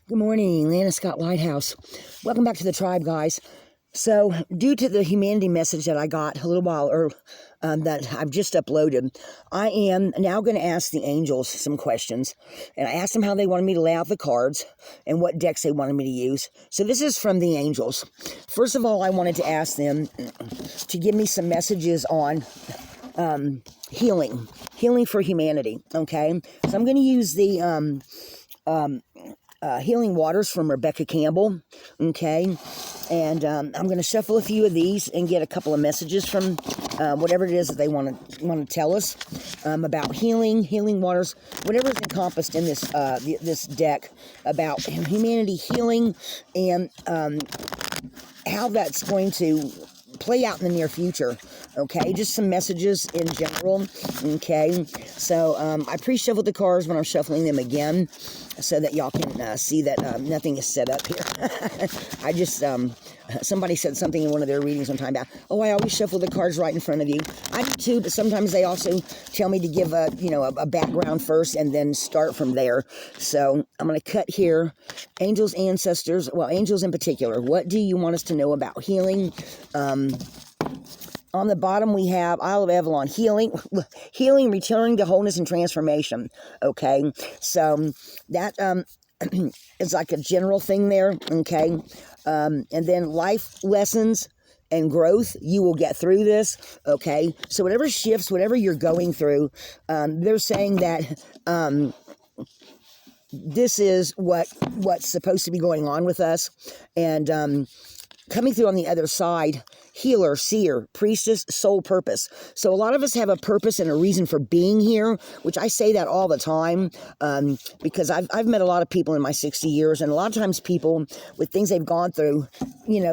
Good morning, Lana Scott Lighthouse. Welcome back to the tribe, guys. So, due to the humanity message that I got a little while earlier, that I've just uploaded, I am now going to ask the angels some questions. And I asked them how they wanted me to lay out the cards and what decks they wanted me to use. So, this is from the angels. First of all, I wanted to ask them to give me some messages on healing for humanity. Okay, so I'm going to use the Healing Waters from Rebecca Campbell, okay, and I'm going to shuffle a few of these and get a couple of messages from whatever it is that they want to tell us about healing waters, whatever is encompassed in this this deck about humanity healing and how that's going to play out in the near future. Okay, just some messages in general. Okay, so I pre-shuffled the cards when I'm shuffling them again, so that y'all can see that nothing is set up here. I just somebody said something in one of their readings one time about, oh, I always shuffle the cards right in front of you. I do too, but sometimes they also tell me to give a background first and then start from there. So I'm going to cut here. Angels, ancestors, well, angels in particular. What do you want us to know about healing? On the bottom, we have Isle of Avalon, healing, returning to wholeness and transformation. Okay, so that is like a general thing there. Okay, and then life lessons and growth. You will get through this. Okay, so whatever shifts, whatever you're going through, they're saying that this is what's supposed to be going on with us, and coming through on the other side, healer, seer, priestess, soul purpose. So a lot of us have a purpose and a reason for being here, which I say that all the time, because I've met a lot of people in my 60 years, and a lot of times people with things they've gone through,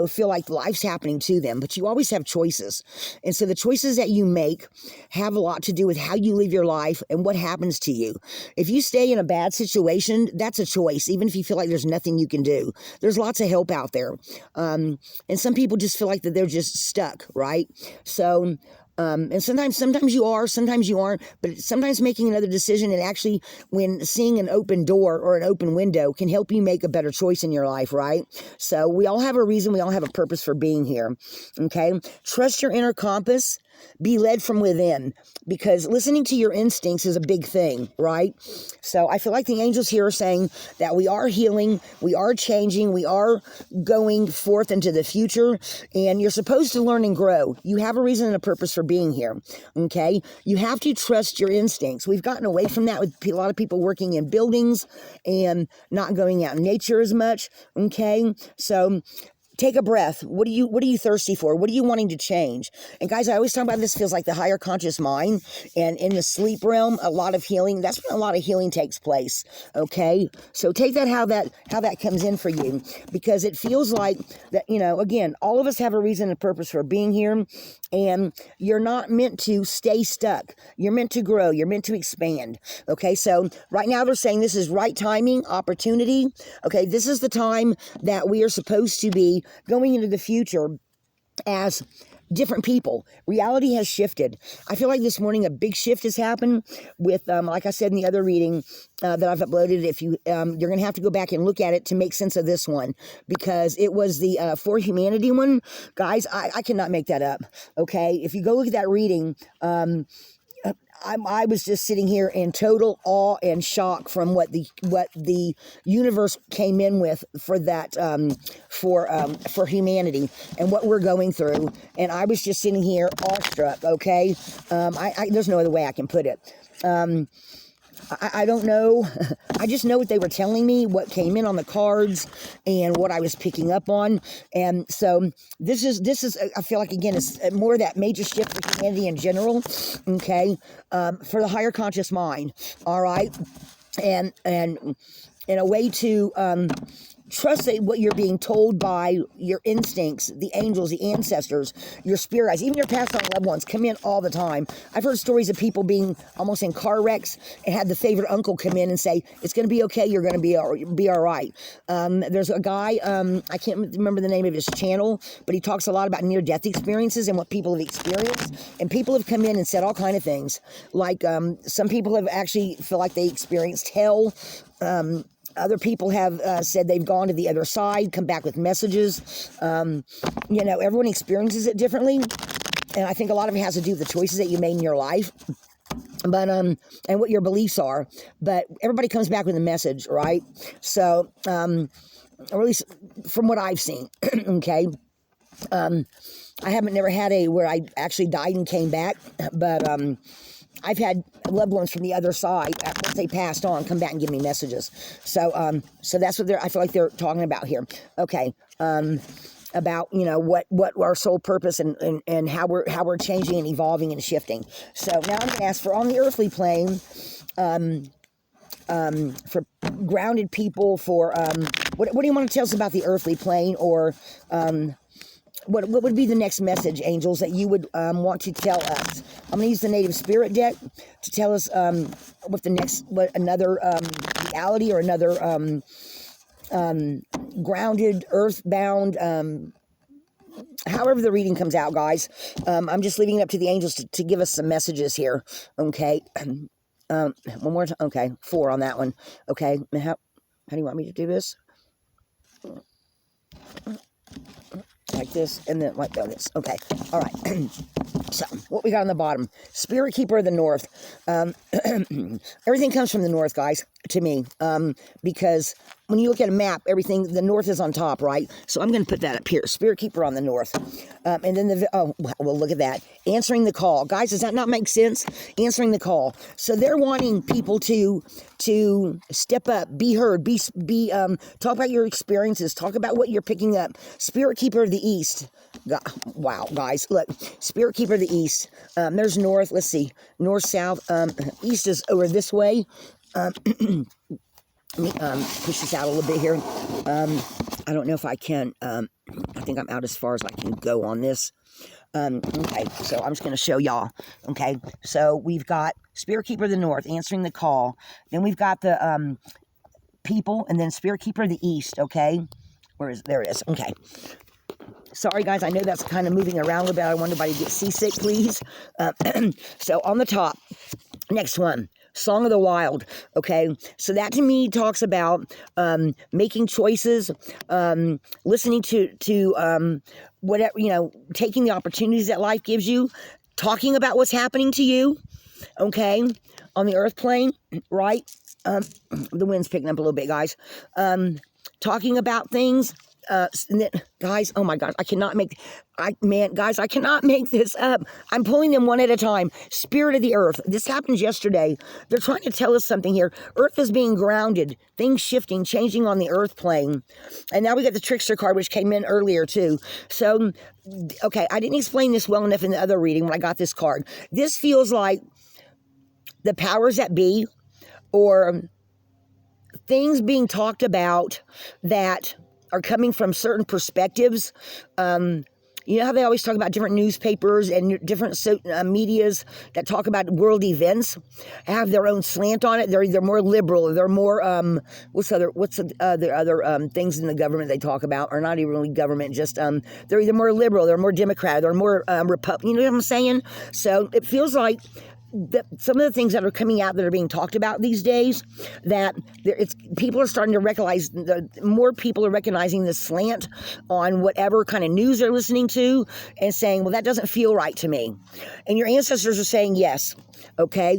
feel like life's happening to them, but you always have choices. And so the choices that you make have a lot to do with how you live your life and what happens to you. If you stay in a bad situation, that's a choice, even if you feel like there's nothing you can do. There's lots of help out there. And some people just feel like that they're just stuck, right? So, and sometimes you are, sometimes you aren't, but sometimes making another decision and actually when seeing an open door or an open window can help you make a better choice in your life, right? So we all have a reason, we all have a purpose for being here, okay? Trust your inner compass. Be led from within, because listening to your instincts is a big thing, right? So I feel like the angels here are saying that we are healing, we are changing, we are going forth into the future, and you're supposed to learn and grow. You have a reason and a purpose for being here, okay? You have to trust your instincts. We've gotten away from that with a lot of people working in buildings and not going out in nature as much, okay? So take a breath. What are you thirsty for? What are you wanting to change? And guys, I always talk about this feels like the higher conscious mind. And in the sleep realm, a lot of healing, that's when a lot of healing takes place. Okay? So take that how that comes in for you. Because it feels like that, again, all of us have a reason and purpose for being here. And you're not meant to stay stuck. You're meant to grow. You're meant to expand. Okay? So right now they're saying this is right timing, opportunity. Okay? This is the time that we are supposed to be going into the future as different people. Reality has shifted. I feel like this morning a big shift has happened with, like I said in the other reading that I've uploaded. If you, you're going to have to go back and look at it to make sense of this one, because it was the For Humanity one. Guys, I cannot make that up. Okay, if you go look at that reading, I was just sitting here in total awe and shock from what the universe came in with for that for humanity and what we're going through, and I was just sitting here awestruck. Okay, there's no other way I can put it. I don't know. I just know what they were telling me, what came in on the cards, and what I was picking up on. And so this is. I feel like again, it's more of that major shift for humanity in general. Okay, for the higher conscious mind. All right, and in a way to trust that what you're being told by your instincts, the angels, the ancestors, your spirit guides, even your past on loved ones come in all the time. I've heard stories of people being almost in car wrecks and had the favorite uncle come in and say, it's going to be okay, you're going to be all right. There's a guy, I can't remember the name of his channel, but he talks a lot about near-death experiences and what people have experienced. And people have come in and said all kind of things. Like some people have actually feel like they experienced hell. Other people have said they've gone to the other side, come back with messages. You know, everyone experiences it differently. And I think a lot of it has to do with the choices that you made in your life. But, and what your beliefs are. But everybody comes back with a message, right? So, or at least from what I've seen, okay? I haven't never had where I actually died and came back, but I've had loved ones from the other side, once they passed on, come back and give me messages. So so that's what I feel like they're talking about here. Okay. About, you know, what our soul purpose and how we're changing and evolving and shifting. So now I'm going to ask for on the earthly plane, for grounded people, for what do you want to tell us about the earthly plane, or what would be the next message, angels, that you would want to tell us? I'm going to use the Native Spirit deck to tell us what another reality, or another grounded, earthbound, however the reading comes out, guys. I'm just leaving it up to the angels to give us some messages here, okay? One more time. Okay, 4 on that one. Okay, how do you want me to do this? Like this, and then like this. Okay, all right. So, what we got on the bottom? Spirit Keeper of the North. Everything comes from the North, guys, to me. Because when you look at a map, everything, the North is on top, right? So I'm going to put that up here. Spirit Keeper on the North. And then well, look at that. Answering the call. Guys, does that not make sense? Answering the call. So they're wanting people to step up, be heard, talk about your experiences, talk about what you're picking up. Spirit Keeper of the East. Wow, guys, look. Spirit Keeper of the East. There's North. Let's see. North, South. East is over this way. Let me push this out a little bit here. I don't know if I can. I think I'm out as far as I can go on this. Okay, so I'm just going to show y'all. Okay, so we've got Spirit Keeper of the North answering the call. Then we've got the people, and then Spirit Keeper of the East. Okay, there it is. Okay. Sorry, guys, I know that's kind of moving around a little bit. I don't want anybody to get seasick, please. So on the top, next one. Song of the Wild, okay? So that to me talks about making choices, listening to whatever, you know, taking the opportunities that life gives you, talking about what's happening to you, okay, on the earth plane, right? The wind's picking up a little bit, guys. Talking about things. Guys, oh my God, I cannot make this up. I'm pulling them one at a time. Spirit of the Earth. This happened yesterday. They're trying to tell us something here. Earth is being grounded. Things shifting, changing on the earth plane. And now we got the Trickster card, which came in earlier too. So, okay, I didn't explain this well enough in the other reading when I got this card. This feels like the powers that be, or things being talked about that are coming from certain perspectives. You know how they always talk about different newspapers and different medias that talk about world events have their own slant on it. They're either more liberal, or they're more what's the other things in the government they talk about, or not even really government, just they're either more liberal, they're more Democrat, they're more Republican. You know what I'm saying? So it feels like some of the things that are coming out that are being talked about these days, that people are starting to recognize, more people are recognizing the slant on whatever kind of news they're listening to, and saying, well, that doesn't feel right to me. And your ancestors are saying yes. Okay,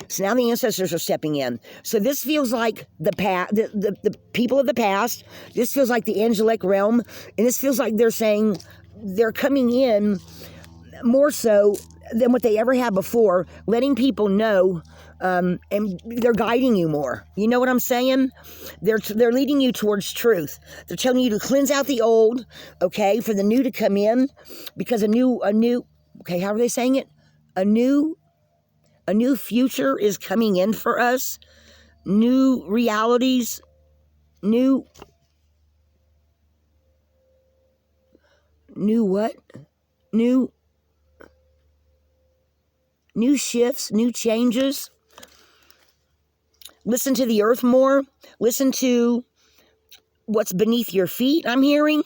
so now the ancestors are stepping in. So this feels like the people of the past. This feels like the angelic realm, and this feels like they're saying they're coming in more so than what they ever had before, letting people know, and they're guiding you more. You know what I'm saying? They're leading you towards truth. They're telling you to cleanse out the old, okay, for the new to come in, because a new, okay, how are they saying it? A new future is coming in for us. New realities, new what? New shifts, new changes. Listen to the earth more. Listen to what's beneath your feet, I'm hearing.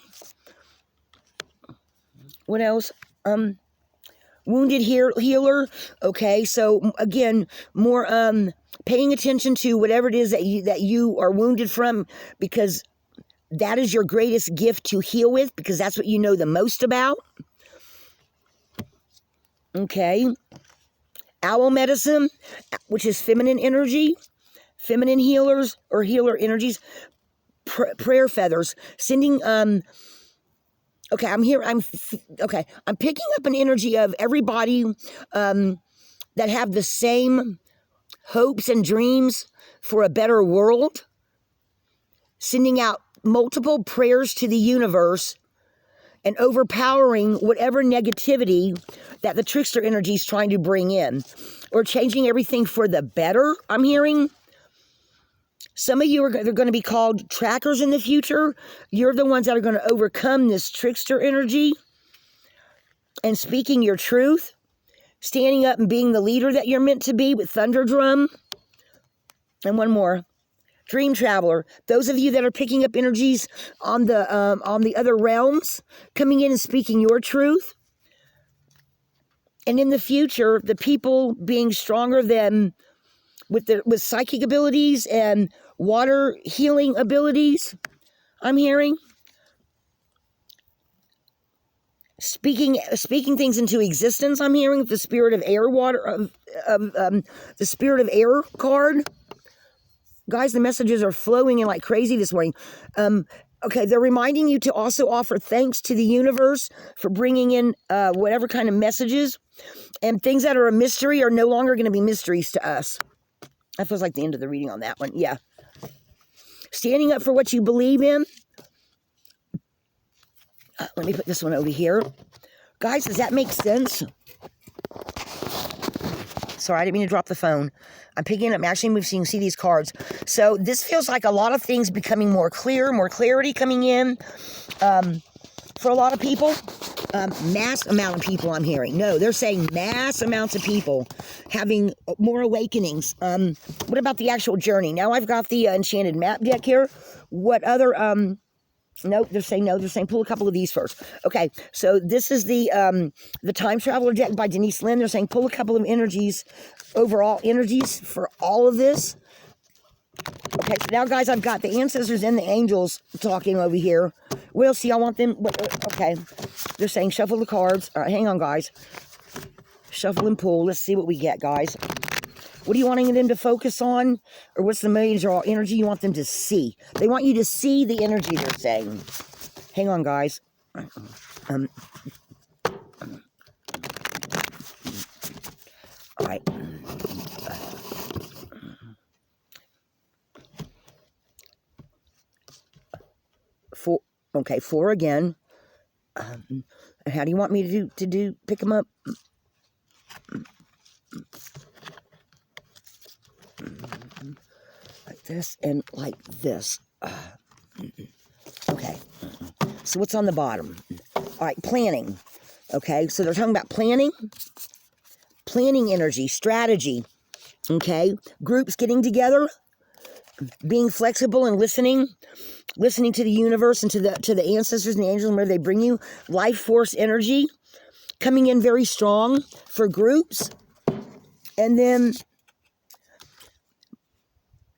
What else? Wounded healer. Okay, so again, more paying attention to whatever it is that you are wounded from, because that is your greatest gift to heal with, because that's what you know the most about. Okay. Owl medicine, which is feminine energy, feminine healers or healer energies. Prayer feathers, sending, okay, I'm picking up an energy of everybody that have the same hopes and dreams for a better world, sending out multiple prayers to the universe and overpowering whatever negativity that the trickster energy is trying to bring in, or changing everything for the better, I'm hearing. Some of you they're going to be called trackers in the future. You're the ones that are going to overcome this trickster energy and speaking your truth, standing up and being the leader that you're meant to be with Thunder Drum. And one more. Dream Traveler. Those of you that are picking up energies on the other realms, coming in and speaking your truth. And in the future, the people being stronger than with psychic abilities and water healing abilities, I'm hearing. Speaking things into existence, I'm hearing, the spirit of air, the spirit of air card. Guys, the messages are flowing in like crazy this morning. Okay, they're reminding you to also offer thanks to the universe for bringing in whatever kind of messages, and things that are a mystery are no longer going to be mysteries to us. That feels like the end of the reading on that one. Yeah. Standing up for what you believe in. Let me put this one over here. Guys, does that make sense? Sorry, I didn't mean to drop the phone. I'm picking it up. Actually, moving so you can see these cards. So this feels like a lot of things becoming more clear, more clarity coming in. For a lot of people, mass amount of people I'm hearing. No, they're saying mass amounts of people having more awakenings. What about the actual journey? Now I've got the enchanted map deck here. What other, no, they're saying pull a couple of these first. Okay, so this is the Time Traveler deck by Denise Lynn. They're saying pull a couple of energies, overall energies for all of this. Okay, so now, guys, I've got the ancestors and the angels talking over here. We'll see. I want them. Okay, they're saying shuffle the cards. All right, hang on, guys. Shuffle and pull. Let's see what we get, guys. What are you wanting them to focus on? Or what's the major energy you want them to see? They want you to see the energy, they're saying. Hang on, guys. All right. Four. Okay, four again. How do you want me to do? Pick them up. Like this and like this. Okay. So what's on the bottom? All right, planning. Okay, so they're talking about planning energy, strategy. Okay, groups getting together, being flexible and listening to the universe and to the ancestors and the angels and where they bring you. Life force energy coming in very strong for groups. And then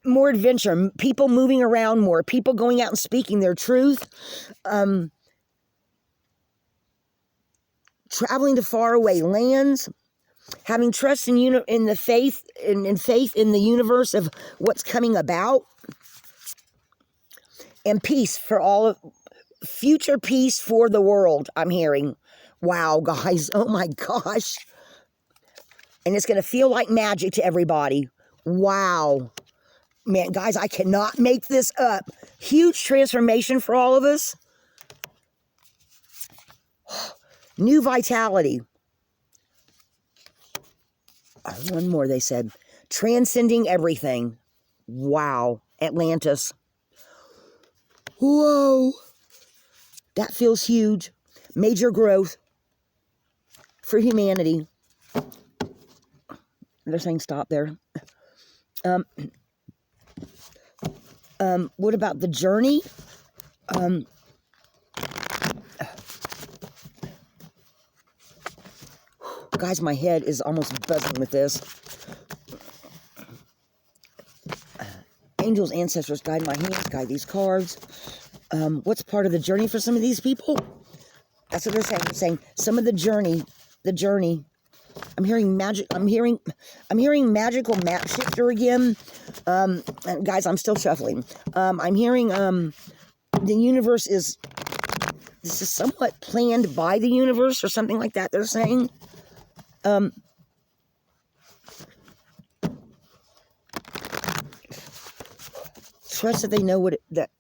more adventure, people moving around more, people going out and speaking their truth, traveling to faraway lands, having trust in the faith and faith in the universe of what's coming about, and peace for all of future peace for the world. I'm hearing, wow, guys, oh my gosh, and it's going to feel like magic to everybody. Wow. Man, guys, I cannot make this up. Huge transformation for all of us. New vitality. One more, they said. Transcending everything. Wow. Atlantis. Whoa. That feels huge. Major growth for humanity. They're saying stop there. What about the journey? Guys, my head is almost buzzing with this. Angels, ancestors, guide my hands, guide these cards. What's part of the journey for some of these people? That's what they're saying. They're saying some of the journey. I'm hearing magic. I'm hearing magical map shifter again. And guys, I'm still shuffling. I'm hearing the universe is. This is somewhat planned by the universe or something like that. They're saying. Trust that they know that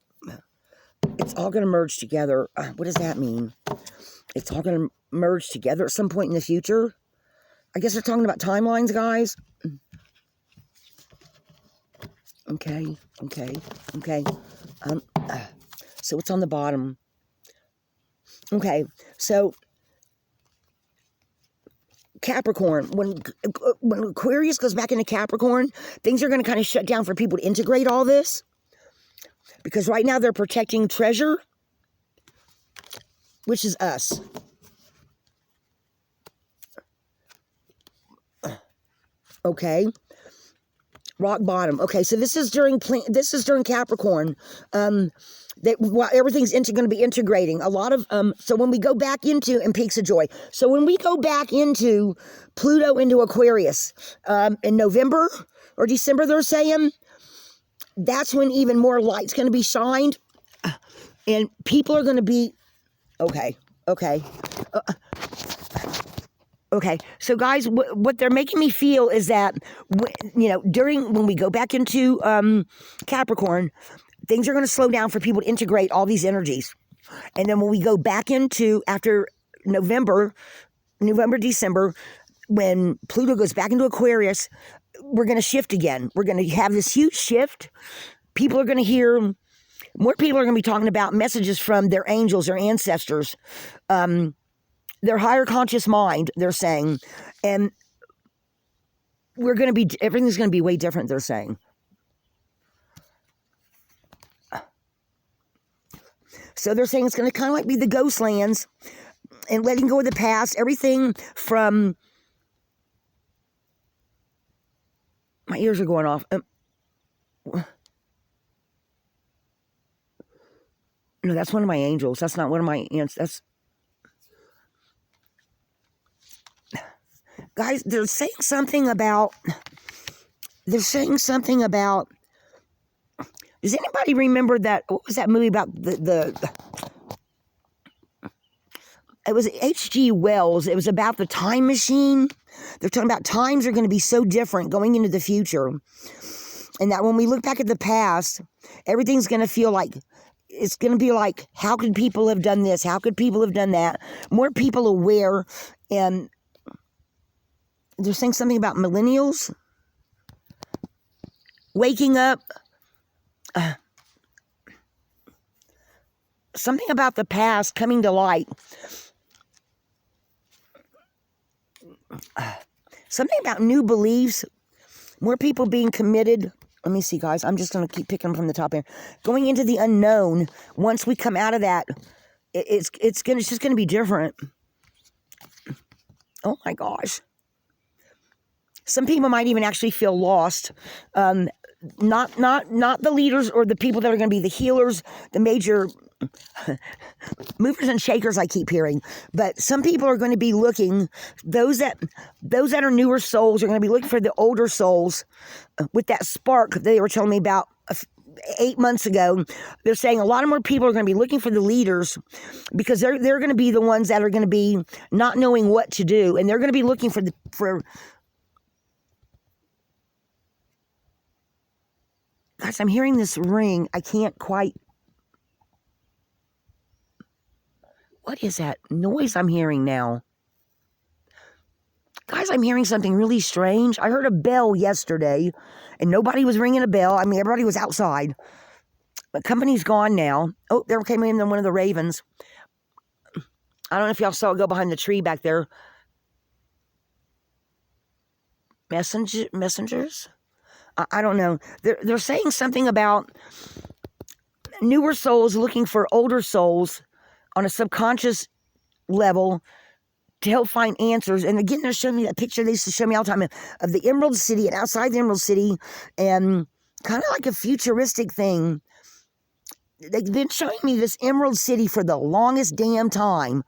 it's all going to merge together. What does that mean? It's all going to merge together at some point in the future. I guess they're talking about timelines, guys. Okay. So what's on the bottom? Okay, so Capricorn, when Aquarius goes back into Capricorn, things are going to kind of shut down for people to integrate all this. Because right now they're protecting treasure, which is us. Okay. Rock bottom. Okay, so this is during Capricorn. That everything's going to be integrating. A lot of so when we go back into and peaks of joy. So when we go back into Pluto into Aquarius in November or December, they're saying that's when even more light's going to be shined, and people are going to be okay. So guys, what they're making me feel is that, when we go back into Capricorn, things are going to slow down for people to integrate all these energies. And then when we go back into, after November, December, when Pluto goes back into Aquarius, we're going to shift again. We're going to have this huge shift. People are going to hear, more people are going to be talking about messages from their angels, their ancestors, their higher conscious mind, they're saying. And everything's going to be way different, they're saying. So they're saying it's going to kind of like be the ghost lands and letting go of the past. Everything from... My ears are going off. No, that's one of my angels. That's not one of my aunts. That's... Guys, they're saying something about... Does anybody remember that? What was that movie about it was H.G. Wells. It was about the time machine. They're talking about times are going to be so different going into the future. And that when we look back at the past, everything's going to feel like, it's going to be like, how could people have done this? How could people have done that? More people aware. And they're saying something about millennials waking up. Something about the past coming to light. Something about new beliefs. More people being committed. Let me see, guys. I'm just going to keep picking from the top here. Going into the unknown. Once we come out of that, it's just going to be different. Oh my gosh. Some people might even actually feel lost. Not the leaders or the people that are going to be the healers, the major movers and shakers I keep hearing. But some people are going to be looking, those that are newer souls are going to be looking for the older souls with that spark they were telling me about 8 months ago. They're saying a lot of more people are going to be looking for the leaders because they're going to be the ones that are going to be not knowing what to do, and they're going to be looking for Guys, I'm hearing this ring. I can't quite... What is that noise I'm hearing now? Guys, I'm hearing something really strange. I heard a bell yesterday, and nobody was ringing a bell. I mean, everybody was outside. The company's gone now. Oh, there came in one of the ravens. I don't know if y'all saw it go behind the tree back there. Messengers? I don't know. They're saying something about newer souls looking for older souls on a subconscious level to help find answers. And again, they're showing me that picture they used to show me all the time of the Emerald City, and outside the Emerald City, and kind of like a futuristic thing. They've been showing me this Emerald City for the longest damn time.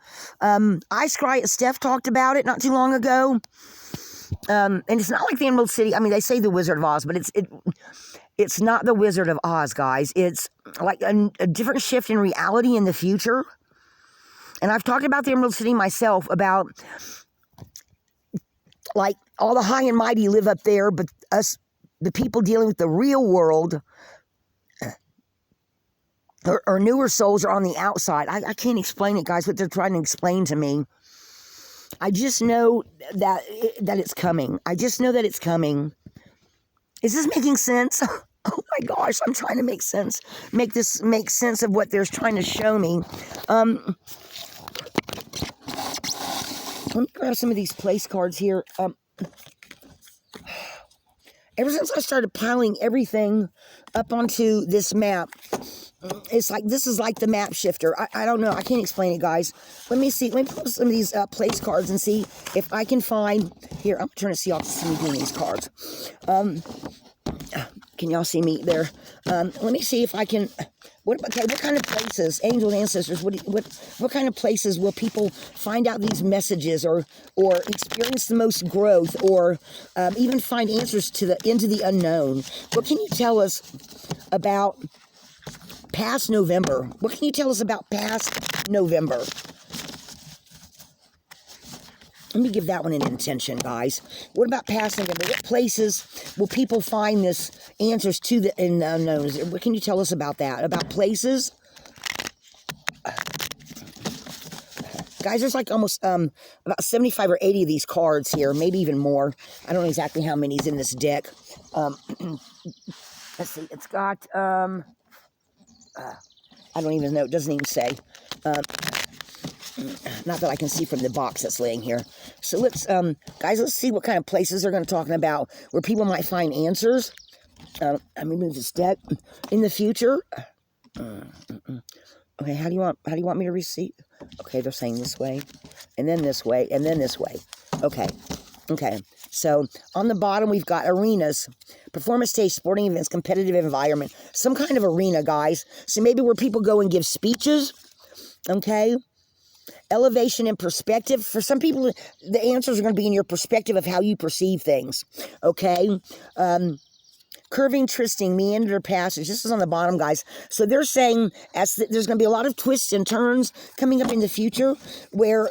Steph talked about it not too long ago. And it's not like the Emerald City. I mean, they say the Wizard of Oz, but it's not the Wizard of Oz, guys. It's like a different shift in reality in the future. And I've talked about the Emerald City myself, about like all the high and mighty live up there, but us, the people dealing with the real world, or newer souls, are on the outside. I can't explain it, guys, what they're trying to explain to me. I just know that it's coming. I just know that it's coming. Is this making sense? Oh my gosh, I'm trying to make sense. Make sense of what they're trying to show me. Let me grab some of these place cards here. Ever since I started piling everything up onto this map, it's like, this is like the map shifter. I don't know. I can't explain it, guys. Let me see. Let me pull some of these place cards and see if I can find... Here, I'm trying to see. Y'all can see me doing these cards. Can y'all see me there? Let me see if I can... What kind of places, angels, ancestors, what kind of places will people find out these messages, or experience the most growth, or even find answers into the unknown? What can you tell us about past November? What can you tell us about past November? Let me give that one an intention, guys. What about past November? What places will people find this answers to the unknowns? What can you tell us about that? About places? Guys, there's like almost about 75 or 80 of these cards here, maybe even more. I don't know exactly how many's in this deck. Let's see. It's got... I don't even know. It doesn't even say. Not that I can see from the box that's laying here. So let's, guys, let's see what kind of places they're going to talk about where people might find answers. Let me move this deck in the future. Okay, how do you want me to receive? Okay, they're saying this way, and then this way, and then this way. Okay. So on the bottom, we've got arenas, performance stage, sporting events, competitive environment, some kind of arena, guys. So maybe where people go and give speeches. Okay. Elevation and perspective. For some people, the answers are going to be in your perspective of how you perceive things. Okay. Curving, twisting, meander passage. This is on the bottom, guys. So they're saying there's going to be a lot of twists and turns coming up in the future, where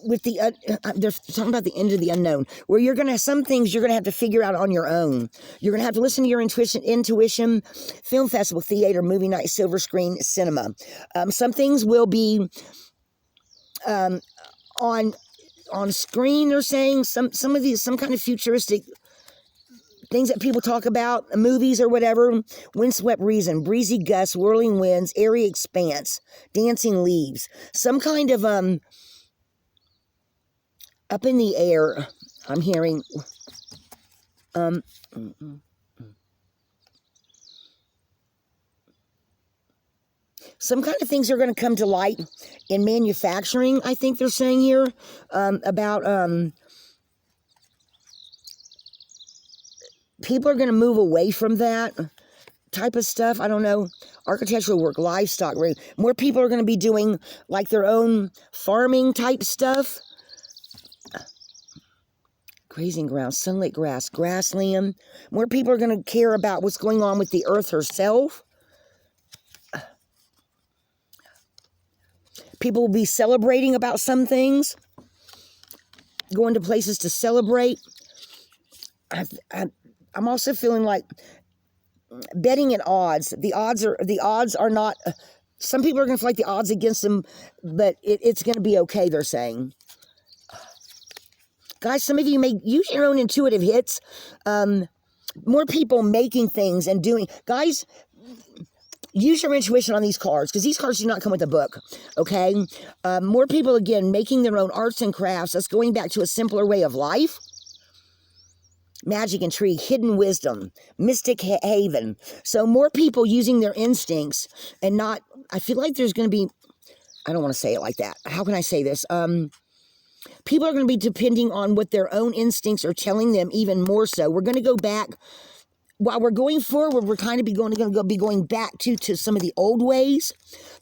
with they're talking about the end of the unknown, where you're going to have some things you're going to have to figure out on your own. You're going to have to listen to your intuition. Film festival, theater, movie night, silver screen, cinema. Some things will be on screen. They're saying some of these, some kind of futuristic things that people talk about, movies or whatever. Windswept reason, breezy gusts, whirling winds, airy expanse, dancing leaves. Some kind of up in the air. I'm hearing some kind of things are going to come to light in manufacturing. I think they're saying here about people are going to move away from that type of stuff. I don't know. Architectural work, livestock. More people are going to be doing like their own farming type stuff. Grazing ground, sunlit grass, grassland. More people are going to care about what's going on with the earth herself. People will be celebrating about some things. Going to places to celebrate. I'm also feeling like betting at odds. The odds are not. Some people are going to feel like the odds against them, but it's going to be okay. They're saying, guys, some of you may use your own intuitive hits. More people making things and doing. Guys, use your intuition on these cards, because these cards do not come with a book. Okay, more people again making their own arts and crafts. That's going back to a simpler way of life. Magic, intrigue, hidden wisdom, mystic haven. So more people using their instincts and not, I feel like there's going to be, I don't want to say it like that. How can I say this? People are going to be depending on what their own instincts are telling them even more so. We're going to go back while we're going forward, we're kind of going to be going back to some of the old ways.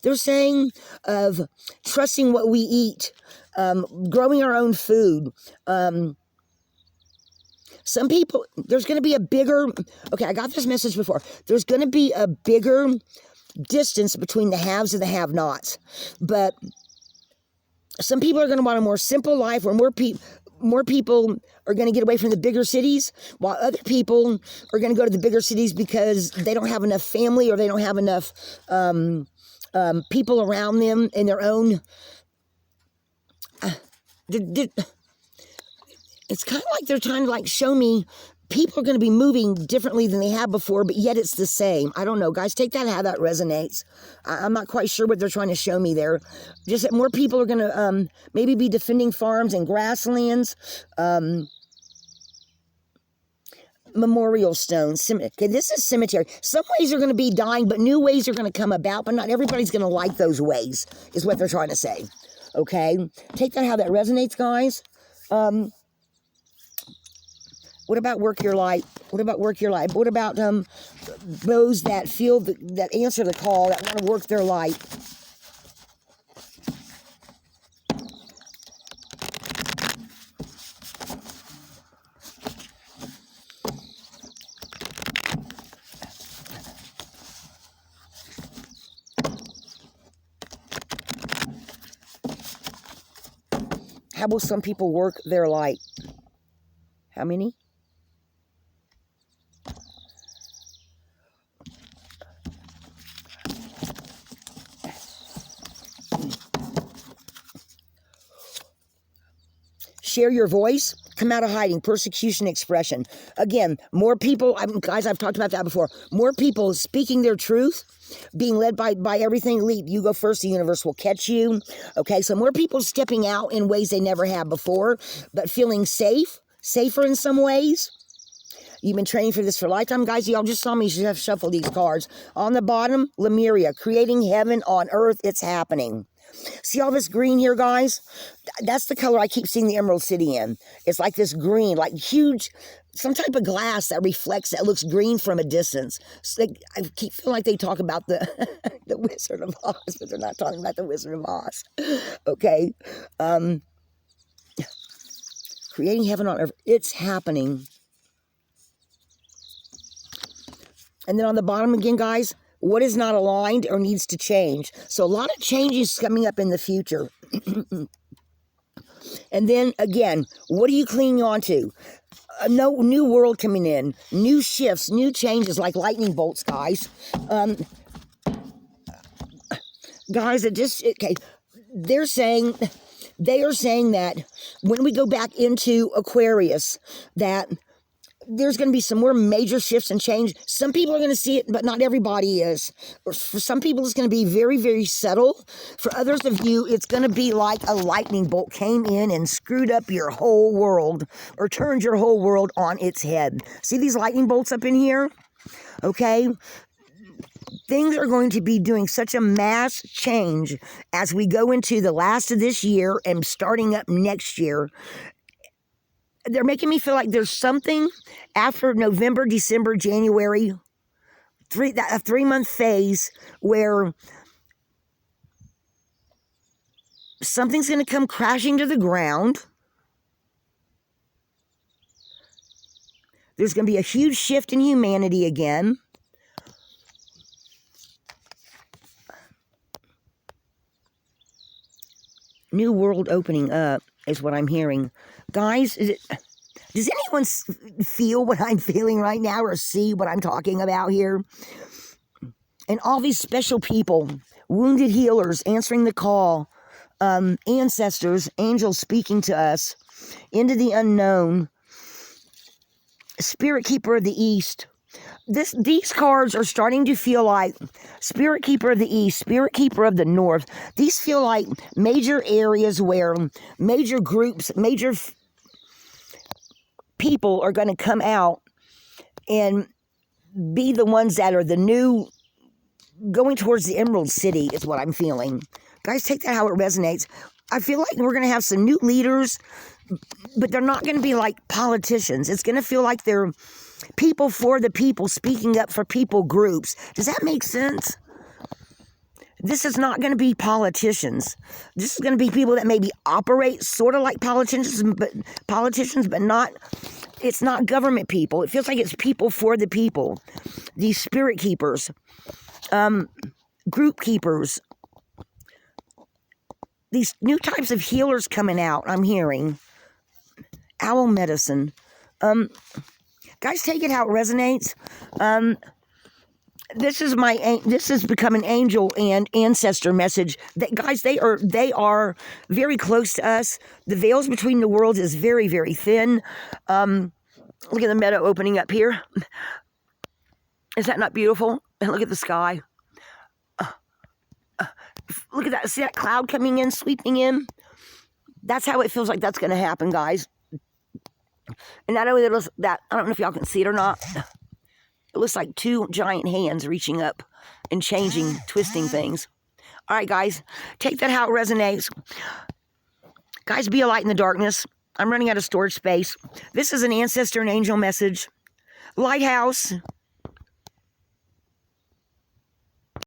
They're saying of trusting what we eat, growing our own food. Some people, there's going to be a bigger, okay, I got this message before. There's going to be a bigger distance between the haves and the have-nots. But some people are going to want a more simple life where more people are going to get away from the bigger cities, while other people are going to go to the bigger cities because they don't have enough family or they don't have enough people around them in their own... It's kind of like they're trying to like show me people are going to be moving differently than they have before, but yet it's the same. I don't know, guys. Take that how that resonates. I'm not quite sure what they're trying to show me there. Just that more people are going to maybe be defending farms and grasslands. Memorial stones. Okay, this is cemetery. Some ways are going to be dying, but new ways are going to come about, but not everybody's going to like those ways, is what they're trying to say. Okay? Take that how that resonates, guys. What about work your light? What about work your light? What about those that feel that answer the call, that want to work their light? How will some people work their light? How many? Share your voice, come out of hiding, persecution, expression. Again, more people, guys, I've talked about that before. More people speaking their truth, being led by everything. Leap, you go first, the universe will catch you. Okay, so more people stepping out in ways they never have before, but feeling safer in some ways. You've been training for this for a lifetime, guys. Y'all just saw me shuffle these cards. On the bottom, Lemuria, creating heaven on earth, it's happening. See all this green here, guys? That's the color I keep seeing the Emerald City in. It's like this green, like huge, some type of glass that reflects, that looks green from a distance. So I keep feeling like they talk about the the Wizard of Oz, but they're not talking about the Wizard of Oz. Okay? Creating heaven on earth, it's happening. And then on the bottom again, guys, what is not aligned or needs to change. So a lot of changes coming up in the future. And then again, what are you clinging on to? No new world coming in, new shifts, new changes like lightning bolts, guys. Guys, okay, they are saying that when we go back into Aquarius, that there's going to be some more major shifts and change. Some people are going to see it, but not everybody is. For some people, it's going to be very, very subtle. For others of you, it's going to be like a lightning bolt came in and screwed up your whole world or turned your whole world on its head. See these lightning bolts up in here? Okay? Things are going to be doing such a mass change as we go into the last of this year and starting up next year. They're making me feel like there's something after November, December, January, a 3-month phase where something's going to come crashing to the ground. There's going to be a huge shift in humanity again. New world opening up is what I'm hearing. Guys, does anyone feel what I'm feeling right now or see what I'm talking about here? And all these special people, wounded healers answering the call, ancestors, angels speaking to us, into the unknown, Spirit Keeper of the East. These cards are starting to feel like Spirit Keeper of the East, Spirit Keeper of the North. These feel like major areas where major groups, major people are going to come out and be the ones that are the new, going towards the Emerald City is what I'm feeling. Guys, take that how it resonates. I feel like we're going to have some new leaders, but they're not going to be like politicians. It's going to feel like they're People for the people, speaking up for people groups. Does that make sense? This is not going to be politicians. This is going to be people that maybe operate sort of like politicians, but not. It's not government people. It feels like it's people for the people. These spirit keepers, group keepers. These new types of healers coming out. I'm hearing owl medicine. Guys, take it how it resonates. This has become an angel and ancestor message. Guys, they are very close to us. The veils between the worlds is very, very thin. Look at the meadow opening up here. Is that not beautiful? And look at the sky. Look at that. See that cloud coming in, sweeping in? That's how it feels like that's going to happen, guys. And not only that, I don't know if y'all can see it or not. It looks like two giant hands reaching up and changing, twisting things. All right, guys, take that how it resonates. Guys, be a light in the darkness. I'm running out of storage space. This is an ancestor and angel message. Lighthouse.